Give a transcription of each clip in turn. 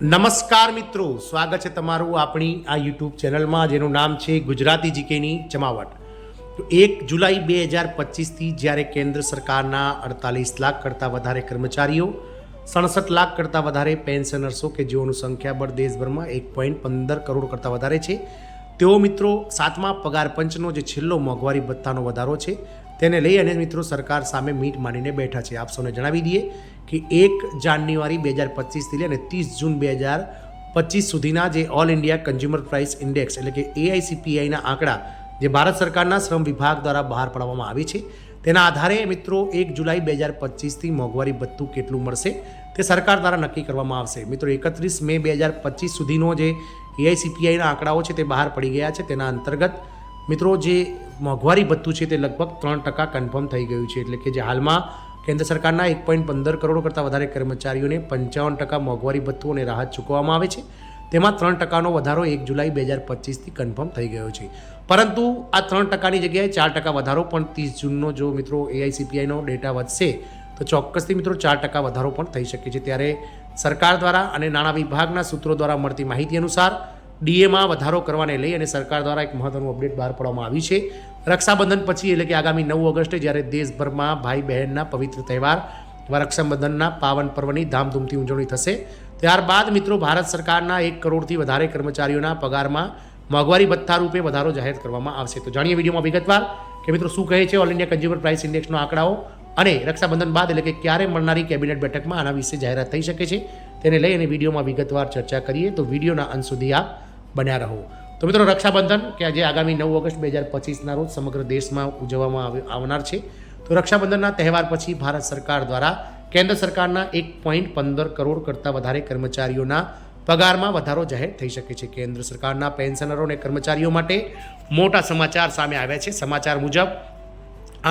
નમસ્કાર મિત્રો, સ્વાગત છે તમારું આપણી આ યુટ્યુબ ચેનલમાં જેનું નામ છે ગુજરાતી જીકેની જમાવટ। તો 1 જુલાઈ 2025થી જ્યારે કેન્દ્ર સરકારના 48 લાખ કરતાં વધારે કર્મચારીઓ, 67 લાખ કરતાં વધારે પેન્શનર્સો કે જેઓનું સંખ્યાબળ દેશભરમાં 1.15 કરોડ કરતાં વધારે છે, તેઓ મિત્રો સાતમા પગાર પંચનો જે છેલ્લો મોંઘવારી ભથ્થાનો વધારો છે તેને લઈ અને મિત્રો સરકાર સામે મીટ માંડીને બેઠા છે। આપ સૌને જણાવી દઈએ કે 1 જાન્યુઆરી 2025થી લઈને 30 જૂન 2025 સુધીના જે all India consumer price index એટલે કે AICPIના આંકડા જે ભારત સરકારના શ્રમ વિભાગ દ્વારા બહાર પાડવામાં આવે છે તેના આધારે મિત્રો 1 જુલાઈ 2025થી મોંઘવારી ભથ્થું કેટલું મળશે તે સરકાર દ્વારા નક્કી કરવામાં આવશે। મિત્રો 31 મે 2025 સુધીનો જે AICPIના આંકડાઓ છે તે બહાર પડી ગયા છે। તેના અંતર્ગત મિત્રો જે મોંઘવારી ભથ્થું છે તે લગભગ 3% કન્ફર્મ થઈ ગયું છે, એટલે કે જે હાલમાં કેન્દ્ર સરકારના 1.15 કરોડ કરતાં વધારે કર્મચારીઓને 55% મોંઘવારી ભથ્થું અને રાહત ચૂકવવામાં આવે છે, તેમાં 3%નો વધારો 1 જુલાઈ 2025થી કન્ફર્મ થઈ ગયો છે। પરંતુ આ 3%ની જગ્યાએ 4% વધારો પણ 30 જૂનનો જો મિત્રો AICPIનો ડેટા વધશે તો ચોક્કસથી મિત્રો 4% વધારો પણ થઈ શકે છે। ત્યારે સરકાર દ્વારા અને નાણાં વિભાગના સૂત્રો દ્વારા મળતી માહિતી અનુસાર ડીએમાં વધારો કરવાને લઈ અને સરકાર દ્વારા એક મહત્વનું અપડેટ બહાર પાડવામાં આવ્યું છે। રક્ષાબંધન પછી એટલે કે આગામી 9 ઓગસ્ટે જ્યારે દેશભરમાં ભાઈ બહેનના પવિત્ર તહેવાર રક્ષાબંધનના પાવન પર્વની ધામધૂમથી ઉજવણી થશે, ત્યારબાદ મિત્રો ભારત સરકારના 1 કરોડથી વધારે કર્મચારીઓના પગારમાં મોંઘવારી ભથ્થા રૂપે વધારો જાહેર કરવામાં આવશે। તો જાણીએ વિડીયોમાં વિગતવાર કે મિત્રો શું કહે છે ઓલ ઇન્ડિયા કન્ઝ્યુમર પ્રાઇસ ઇન્ડેક્સનો આંકડાઓ અને રક્ષાબંધન બાદ એટલે કે ક્યારે મળનારી કેબિનેટ બેઠકમાં આના વિશે જાહેરાત થઈ શકે છે તેને લઈ અને વિડીયોમાં વિગતવાર ચર્ચા કરીએ। તો વિડીયોના અંત સુધી આપ બન્યા રહો। તો મિત્રો રક્ષાબંધન કે જે આગામી 9 ઓગસ્ટ 2025ના રોજ સમગ્ર દેશમાં ઉજવવામાં આવનાર છે, તો રક્ષાબંધનના તહેવાર પછી ભારત સરકાર દ્વારા કેન્દ્ર સરકારના 1.15 કરોડ કરતાં વધારે કર્મચારીઓના પગારમાં વધારો જાહેર થઈ શકે છે। કેન્દ્ર સરકારના પેન્શનરો અને કર્મચારીઓ માટે મોટા સમાચાર સામે આવ્યા છે। સમાચાર મુજબ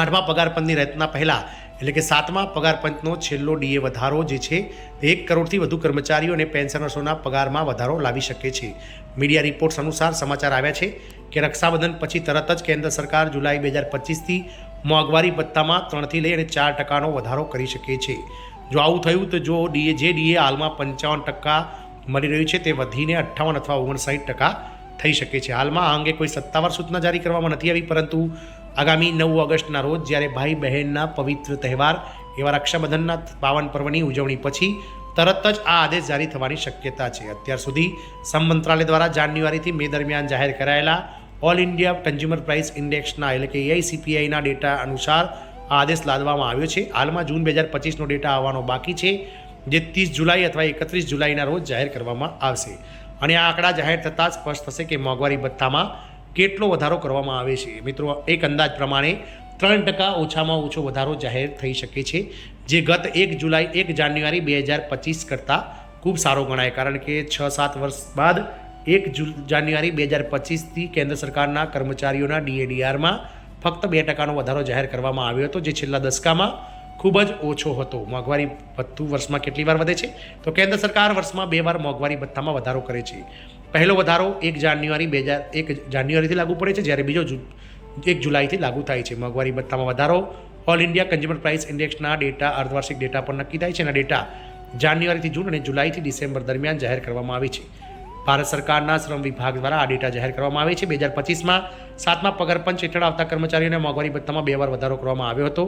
8મા પગાર પંચની રચના પહેલાં એટલે કે 7મા પગાર પંચનો છેલ્લો ડીએ વધારો જે છે તે 1 કરોડથી વધુ કર્મચારીઓ અને પેન્શનર્સોના પગારમાં વધારો લાવી શકે છે। મીડિયા રિપોર્ટ્સ અનુસાર સમાચાર આવ્યા છે કે રક્ષાબંધન પછી તરત જ કેન્દ્ર સરકાર જુલાઈ 2025થી મોંઘવારી ભથ્થામાં 3થી લઈ અને 4%નો વધારો કરી શકે છે। જો આવું થયું તો જો ડીએ હાલમાં 55% મળી રહ્યું છે તે વધીને 58 અથવા 59% થઈ શકે છે। હાલમાં આ અંગે કોઈ સત્તાવાર સૂચના જારી કરવામાં નથી આવી, પરંતુ આગામી 9 ઓગસ્ટના રોજ જ્યારે ભાઈ બહેનના પવિત્ર તહેવાર એવા રક્ષાબંધનના પાવન પર્વની ઉજવણી પછી તરત જ આ આદેશ જારી થવાની શક્યતા છે। અત્યાર સુધી શ્રમ મંત્રાલય દ્વારા જાન્યુઆરીથી મે દરમિયાન જાહેર કરાયેલા ઓલ ઇન્ડિયા કન્ઝ્યુમર પ્રાઇસ ઇન્ડેક્સના એટલે કે AICPIના ડેટા અનુસાર આ આદેશ લાદવામાં આવ્યો છે। હાલમાં જૂન 2025નો ડેટા આવવાનો બાકી છે, જે 30 જુલાઈ અથવા 31 જુલાઈના રોજ જાહેર કરવામાં આવશે અને આ આંકડા જાહેર થતાં જ સ્પષ્ટ થશે કે મોંઘવારી ભથ્થામાં કેટલો વધારો કરવામાં આવે છે। મિત્રો એક અંદાજ પ્રમાણે 3% ઓછામાં ઓછો વધારો જાહેર થઈ શકે છે, જે ગત 1 જાન્યુઆરી 2025 કરતાં ખૂબ સારો ગણાય, કારણ કે 6-7 વર્ષ બાદ 1 જાન્યુઆરી 2025થી કેન્દ્ર સરકારના કર્મચારીઓના DAમાં ફક્ત 2%નો વધારો જાહેર કરવામાં આવ્યો હતો, જે છેલ્લા દશકામાં ખૂબ જ ઓછો હતો। મોંઘવારી ભથ્થું વર્ષમાં કેટલી વાર વધે છે તો કેન્દ્ર સરકાર વર્ષમાં 2 વાર મોંઘવારી ભથ્થામાં વધારો કરે છે। પહેલો વધારો 1 જાન્યુઆરીથી લાગુ પડે છે, જ્યારે બીજો 1 જુલાઈથી લાગુ થાય છે। મોંઘવારી ભથ્થામાં વધારો ઓલ ઇન્ડિયા કન્ઝ્યુમર પ્રાઇસ ઇન્ડેક્સના ડેટા અર્ધવાર્ષિક ડેટા પર નક્કી થાય છે અને ડેટા જાન્યુઆરીથી જૂન અને જુલાઈથી ડિસેમ્બર દરમિયાન જાહેર કરવામાં આવે છે। ભારત સરકારના શ્રમ વિભાગ દ્વારા આ ડેટા જાહેર કરવામાં આવે છે। 2025માં 7મા પગાર પંચ હેઠળ આવતા કર્મચારીઓને મોંઘવારી ભથ્થામાં 2 વાર વધારો કરવામાં આવ્યો હતો,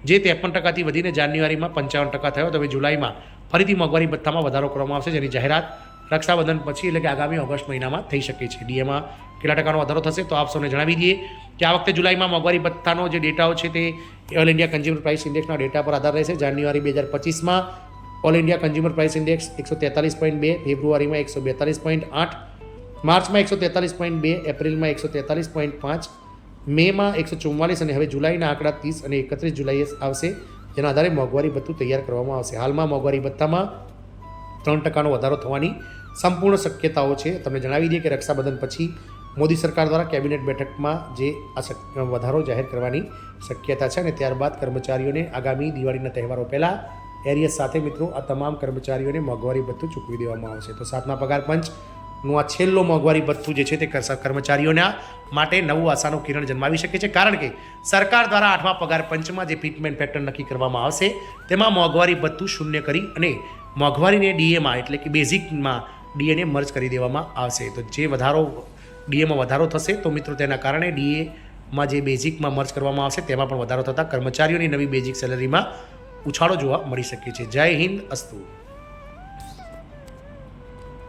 જે 53%થી વધીને જાન્યુઆરીમાં 55% થયો। તો હવે જુલાઈમાં ફરીથી મોંઘવારી ભથ્થામાં વધારો કરવામાં આવશે, જેની જાહેરાત રક્ષાબંધન પછી એટલે કે આગામી ઓગસ્ટ મહિનામાં થઈ શકે છે। ડીએમાં કેટલા ટકાનો વધારો થશે તો આપ સૌને જણાવી દઈએ કે આ વખતે જુલાઈમાં મોંઘવારી ભથ્થાનો જે ડેટાઓ છે તે ઓલ ઇન્ડિયા કન્ઝ્યુમર પ્રાઇસ ઇન્ડેક્સના ડેટા પર આધાર રહેશે। જાન્યુઆરી 2025માં all India consumer price index 143.2, ફેબ્રુઆરીમાં 142.8, માર્ચમાં 143.2, એપ્રિલમાં 143.5, મેમાં 144 અને હવે જુલાઈના આંકડા 30 અને 31 જુલાઈએ આવશે, જેના આધારે મોંઘવારી ભથ્થું તૈયાર કરવામાં આવશે। હાલમાં મોંઘવારી ભથ્થામાં 3%નો વધારો થવાની સંપૂર્ણ શક્યતાઓ છે। તમને જણાવી દઈએ કે રક્ષાબંધન પછી મોદી સરકાર દ્વારા કેબિનેટ બેઠકમાં જે આ વધારો જાહેર કરવાની શક્યતા છે અને ત્યારબાદ કર્મચારીઓને આગામી દિવાળીના તહેવારો પહેલાં એરિયસ સાથે મિત્રો આ તમામ કર્મચારીઓને મોંઘવારી ભથ્થું ચૂકવી દેવામાં આવશે। તો 7મા પગાર પંચનું આ છેલ્લો મોંઘવારી ભથ્થું જે છે તે કર્મચારીઓના માટે નવું આશાનું કિરણ જન્માવી શકે છે, કારણ કે સરકાર દ્વારા 8મા પગાર પંચમાં જે ફિટમેન્ટ પેટર્ન નક્કી કરવામાં આવશે તેમાં મોંઘવારી ભથ્થું શૂન્ય કરી અને મોંઘવારીને ડીએમાં એટલે કે બેઝિકમાં ડીએને મર્જ કરી દેવામાં આવશે. તો જે ડીએમાં વધારો થશે તો મિત્રો તેના કારણે ડીએમાં જે બેઝિકમાં મર્જ કરવામાં આવશે તેમાં પણ વધારો થતાં કર્મચારીઓની નવી બેઝિક સેલરીમાં ઉછાળો જોવા મળી શકે છે. જય હિન્દ, અસ્તુ.